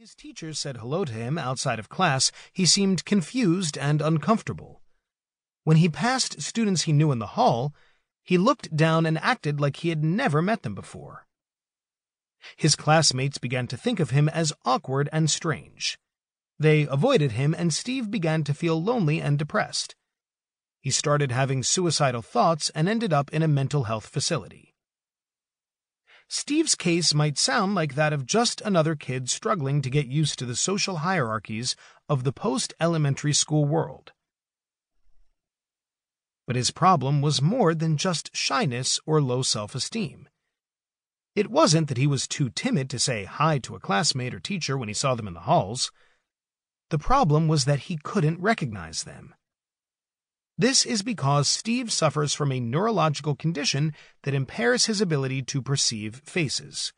his teachers said hello to him outside of class, he seemed confused and uncomfortable. When he passed students he knew in the hall, he looked down and acted like he had never met them before. His classmates began to think of him as awkward and strange. They avoided him, and Steve began to feel lonely and depressed. He started having suicidal thoughts and ended up in a mental health facility. Steve's case might sound like that of just another kid struggling to get used to the social hierarchies of the post-elementary school world. But his problem was more than just shyness or low self-esteem. It wasn't that he was too timid to say hi to a classmate or teacher when he saw them in the halls. The problem was that he couldn't recognize them. This is because Steve suffers from a neurological condition that impairs his ability to perceive faces.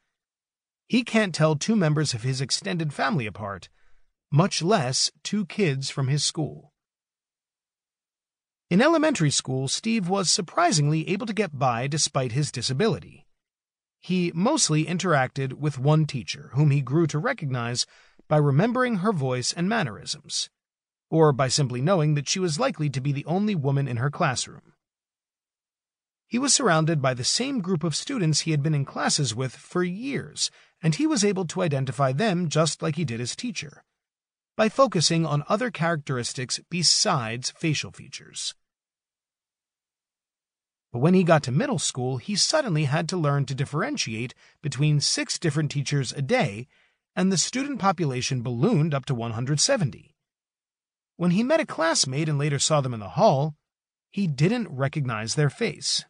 He can't tell two members of his extended family apart, much less two kids from his school. In elementary school, Steve was surprisingly able to get by despite his disability. He mostly interacted with one teacher, whom he grew to recognize by remembering her voice and mannerisms, or by simply knowing that she was likely to be the only woman in her classroom. He was surrounded by the same group of students he had been in classes with for years, and he was able to identify them just like he did his teacher, by focusing on other characteristics besides facial features. But when he got to middle school, he suddenly had to learn to differentiate between 6 different teachers a day, and the student population ballooned up to 170. When he met a classmate and later saw them in the hall, he didn't recognize their face.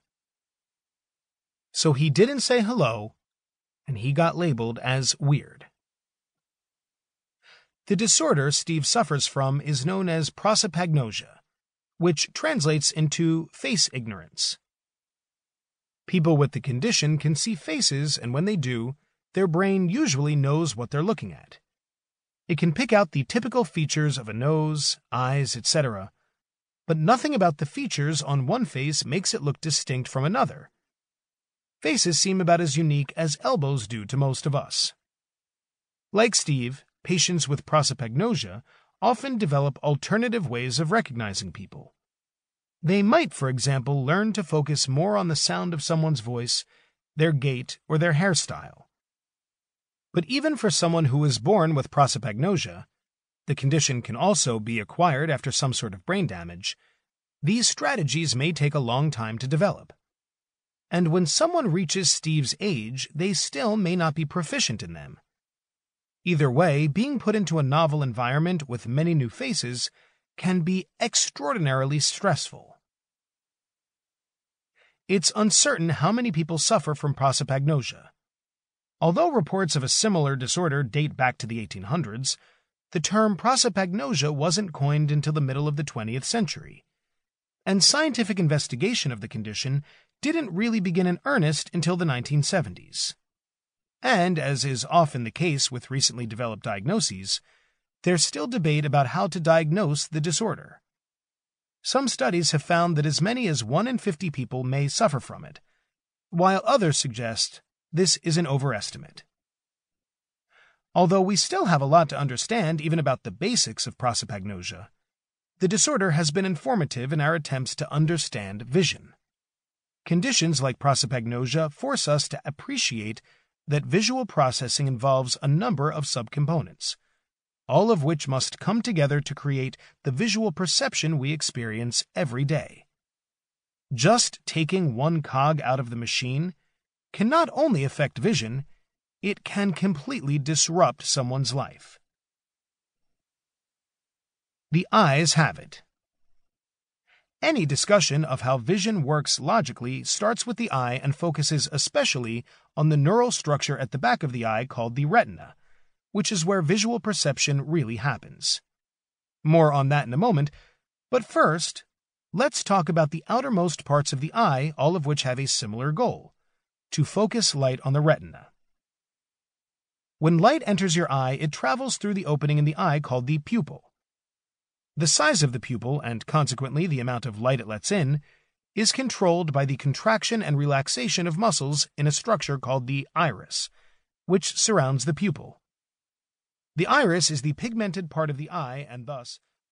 So he didn't say hello, and he got labeled as weird. The disorder Steve suffers from is known as prosopagnosia, which translates into face ignorance. People with the condition can see faces, and when they do, their brain usually knows what they're looking at. It can pick out the typical features of a nose, eyes, etc., but nothing about the features on one face makes it look distinct from another. Faces seem about as unique as elbows do to most of us. Like Steve, patients with prosopagnosia often develop alternative ways of recognizing people. They might, for example, learn to focus more on the sound of someone's voice, their gait, or their hairstyle. But even for someone who is born with prosopagnosia, the condition can also be acquired after some sort of brain damage, these strategies may take a long time to develop. And when someone reaches Steve's age, they still may not be proficient in them. Either way, being put into a novel environment with many new faces can be extraordinarily stressful. It's uncertain how many people suffer from prosopagnosia. Although reports of a similar disorder date back to the 1800s, the term prosopagnosia wasn't coined until the middle of the 20th century, and scientific investigation of the condition didn't really begin in earnest until the 1970s. And, as is often the case with recently developed diagnoses, there's still debate about how to diagnose the disorder. Some studies have found that as many as 1 in 50 people may suffer from it, while others suggest this is an overestimate. Although we still have a lot to understand even about the basics of prosopagnosia, the disorder has been informative in our attempts to understand vision. Conditions like prosopagnosia force us to appreciate that visual processing involves a number of subcomponents, all of which must come together to create the visual perception we experience every day. Just taking one cog out of the machine can not only affect vision, it can completely disrupt someone's life. The eyes have it. Any discussion of how vision works logically starts with the eye and focuses especially on the neural structure at the back of the eye called the retina, which is where visual perception really happens. More on that in a moment, but first, let's talk about the outermost parts of the eye, all of which have a similar goal: to focus light on the retina. When light enters your eye, it travels through the opening in the eye called the pupil. The size of the pupil, and consequently the amount of light it lets in, is controlled by the contraction and relaxation of muscles in a structure called the iris, which surrounds the pupil. The iris is the pigmented part of the eye and thus